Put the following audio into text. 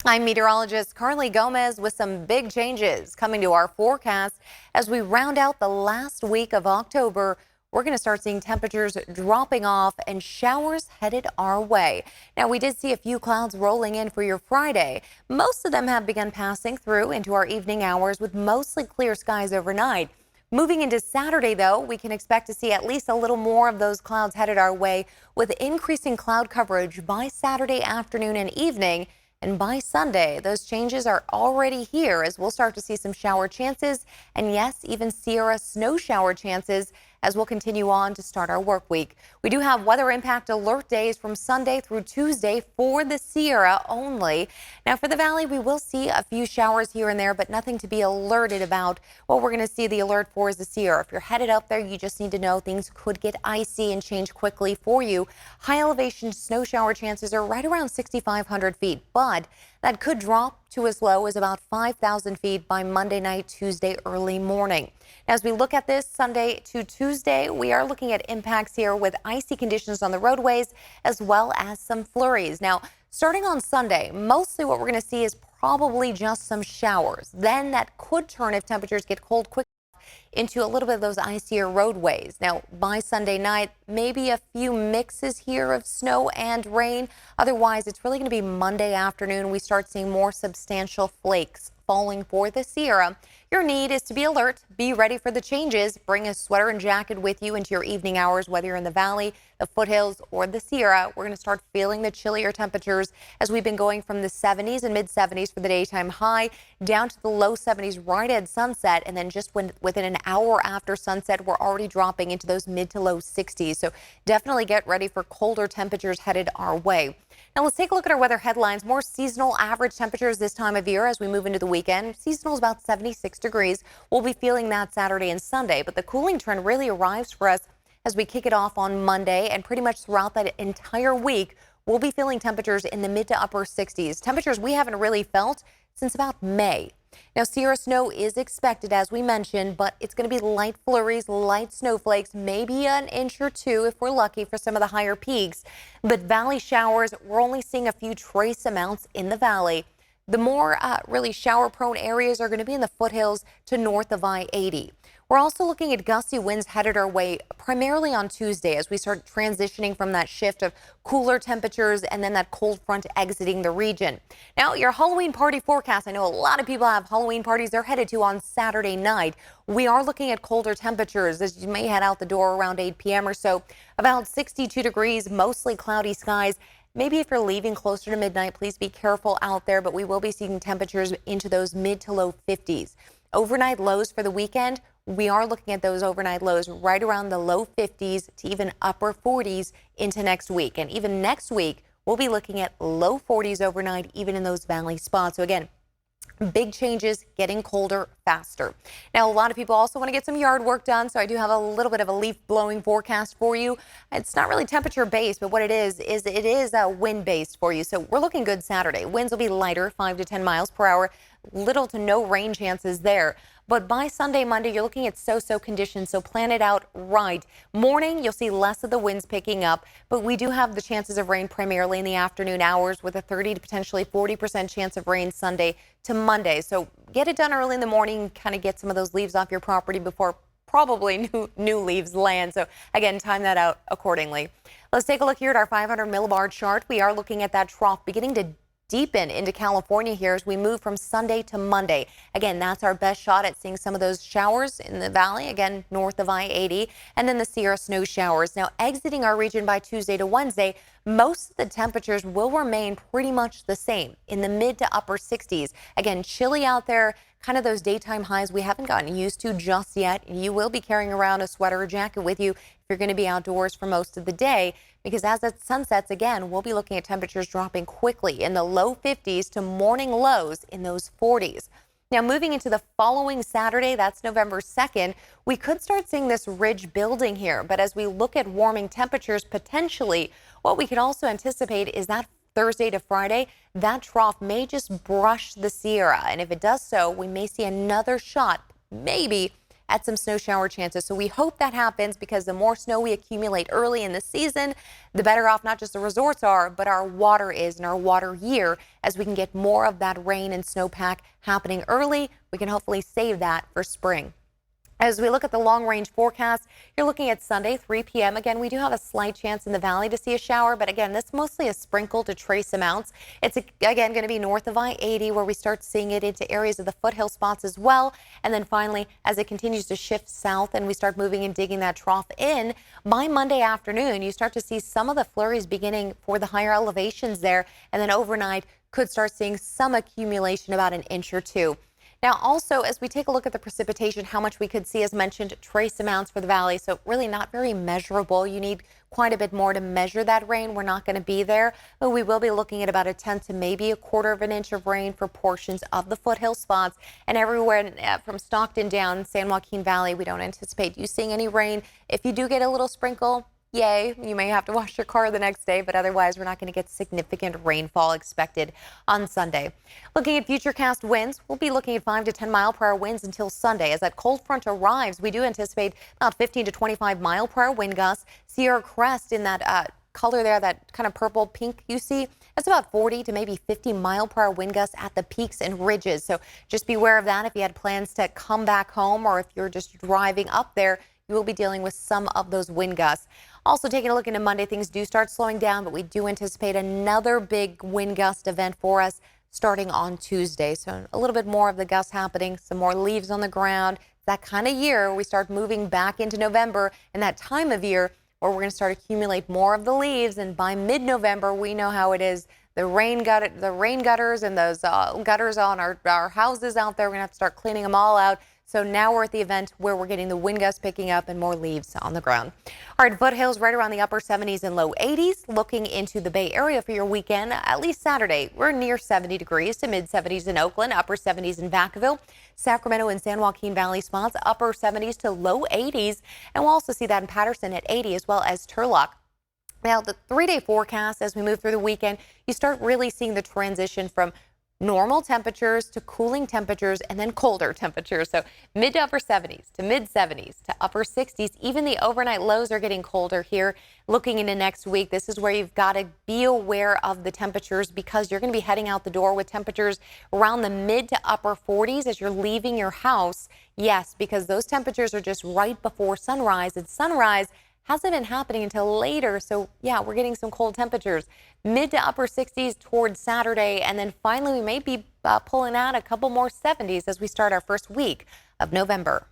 I'm meteorologist Carly Gomez with some big changes coming to our forecast as we round out the last week of October. We're going to start seeing temperatures dropping off and showers headed our way. Now, we did see a few clouds rolling in for your Friday. Most of them have begun passing through into our evening hours with mostly clear skies overnight. Moving into Saturday, though, we can expect to see at least a little more of those clouds headed our way with increasing cloud coverage by Saturday afternoon and evening. And by Sunday, those changes are already here as we'll start to see some shower chances and yes, even Sierra snow shower chances as we'll continue on to start our work week. We do have weather impact alert days from Sunday through Tuesday for the Sierra only. Now for the valley, we will see a few showers here and there, but nothing to be alerted about. What we're going to see the alert for is the Sierra. If you're headed up there, you just need to know things could get icy and change quickly for you. High elevation snow shower chances are right around 6,500 feet, but that could drop to as low as about 5,000 feet by Monday night, Tuesday early morning. Now, as we look at this Sunday to Tuesday, we are looking at impacts here with icy conditions on the roadways as well as some flurries. Now, starting on Sunday, mostly what we're going to see is probably just some showers. Then that could turn if temperatures get cold quickly into a little bit of those icier roadways. Now, by Sunday night, maybe a few mixes here of snow and rain. Otherwise, it's really going to be Monday afternoon. We start seeing more substantial flakes falling for the Sierra. Your need is to be alert, be ready for the changes. Bring a sweater and jacket with you into your evening hours, whether you're in the valley, the foothills, or the Sierra. We're going to start feeling the chillier temperatures as we've been going from the 70s and mid 70s for the daytime high down to the low 70s right at sunset. And then just within an hour after sunset, we're already dropping into those mid to low 60s. So definitely get ready for colder temperatures headed our way. Now let's take a look at our weather headlines. More seasonal average temperatures this time of year as we move into the weekend. Seasonal is about 76 degrees. We'll be feeling that Saturday and Sunday, but the cooling trend really arrives for us as we kick it off on Monday, and pretty much throughout that entire week, we'll be feeling temperatures in the mid to upper 60s. Temperatures we haven't really felt since about May. Now, Sierra snow is expected, as we mentioned, but it's going to be light flurries, light snowflakes, maybe an inch or two if we're lucky for some of the higher peaks. But valley showers, we're only seeing a few trace amounts in the valley. The more really shower-prone areas are going to be in the foothills to north of I-80. We're also looking at gusty winds headed our way primarily on Tuesday as we start transitioning from that shift of cooler temperatures and then that cold front exiting the region. Now, your Halloween party forecast. I know a lot of people have Halloween parties they're headed to on Saturday night. We are looking at colder temperatures as you may head out the door around 8 p.m. or so. About 62 degrees, mostly cloudy skies. Maybe if you're leaving closer to midnight, please be careful out there, but we will be seeing temperatures into those mid to low 50s. Overnight lows for the weekend, we are looking at those overnight lows right around the low 50s to even upper 40s into next week. And even next week, we'll be looking at low 40s overnight, even in those valley spots. So again, big changes, getting colder faster. Now, a lot of people also want to get some yard work done, so I do have a little bit of a leaf blowing forecast for you. It's not really temperature based, but what it is wind based for you. So we're looking good Saturday. Winds will be lighter, 5 to 10 miles per hour. Little to no rain chances there. But by Sunday, Monday, you're looking at so-so conditions, so plan it out right. Morning, you'll see less of the winds picking up, but we do have the chances of rain primarily in the afternoon hours with a 30 to potentially 40% chance of rain Sunday to Monday. So get it done early in the morning, kind of get some of those leaves off your property before probably new leaves land. So again, time that out accordingly. Let's take a look here at our 500 millibar chart. We are looking at that trough beginning to deepen into California here as we move from Sunday to Monday. Again, that's our best shot at seeing some of those showers in the valley, again, north of I-80, and then the Sierra snow showers. Now, exiting our region by Tuesday to Wednesday, most of the temperatures will remain pretty much the same in the mid to upper 60s. Again, chilly out there, kind of those daytime highs we haven't gotten used to just yet. You will be carrying around a sweater or jacket with you if you're going to be outdoors for most of the day, because as it sunsets again, we'll be looking at temperatures dropping quickly in the low 50s to morning lows in those 40s. Now, moving into the following Saturday, that's November 2nd, we could start seeing this ridge building here. But as we look at warming temperatures potentially, what we could also anticipate is that Thursday to Friday, that trough may just brush the Sierra. And if it does so, we may see another shot, maybe at some snow shower chances. So we hope that happens, because the more snow we accumulate early in the season, the better off not just the resorts are, but our water is and our water year, as we can get more of that rain and snowpack happening early. We can hopefully save that for spring. As we look at the long-range forecast, you're looking at Sunday, 3 p.m. Again, we do have a slight chance in the valley to see a shower, but again, that's mostly a sprinkle to trace amounts. It's again going to be north of I-80, where we start seeing it into areas of the foothill spots as well. And then finally, as it continues to shift south and we start moving and digging that trough in, by Monday afternoon, you start to see some of the flurries beginning for the higher elevations there. And then overnight, could start seeing some accumulation, about an inch or two. Now, also, as we take a look at the precipitation, how much we could see, as mentioned, trace amounts for the valley. So really not very measurable. You need quite a bit more to measure that rain. We're not going to be there, but we will be looking at about a tenth to maybe a quarter of an inch of rain for portions of the foothill spots. And everywhere from Stockton down San Joaquin Valley, we don't anticipate you seeing any rain. If you do get a little sprinkle, yay, you may have to wash your car the next day, but otherwise we're not going to get significant rainfall expected on Sunday. Looking at futurecast winds, we'll be looking at 5 to 10 mile per hour winds until Sunday. As that cold front arrives, we do anticipate about 15 to 25 mile per hour wind gusts. Sierra Crest in that color there, that kind of purple pink you see, that's about 40 to maybe 50 mile per hour wind gusts at the peaks and ridges. So just be aware of that if you had plans to come back home, or if you're just driving up there, you will be dealing with some of those wind gusts. Also, taking a look into Monday, things do start slowing down, but we do anticipate another big wind gust event for us starting on Tuesday. So a little bit more of the gusts happening, some more leaves on the ground. It's that kind of year we start moving back into November, and that time of year where we're going to start accumulate more of the leaves. And by mid-November, we know how it is. The rain gutters and those gutters on our houses out there, we're going to have to start cleaning them all out. So now we're at the event where we're getting the wind gusts picking up and more leaves on the ground. All right, foothills right around the upper 70s and low 80s. Looking into the Bay Area for your weekend, at least Saturday, we're near 70 degrees to mid 70s in Oakland, upper 70s in Vacaville, Sacramento and San Joaquin Valley spots, upper 70s to low 80s. And we'll also see that in Patterson at 80, as well as Turlock. Now, the 3-day forecast, as we move through the weekend, you start really seeing the transition from normal temperatures to cooling temperatures and then colder temperatures. So mid to upper 70s to mid 70s to upper 60s. Even the overnight lows are getting colder here. Looking into next week, this is where you've got to be aware of the temperatures, because you're going to be heading out the door with temperatures around the mid to upper 40s as you're leaving your house. Yes, because those temperatures are just right before sunrise, and sunrise hasn't been happening until later. So yeah, we're getting some cold temperatures, mid to upper 60s towards Saturday. And then finally, we may be pulling out a couple more 70s as we start our first week of November.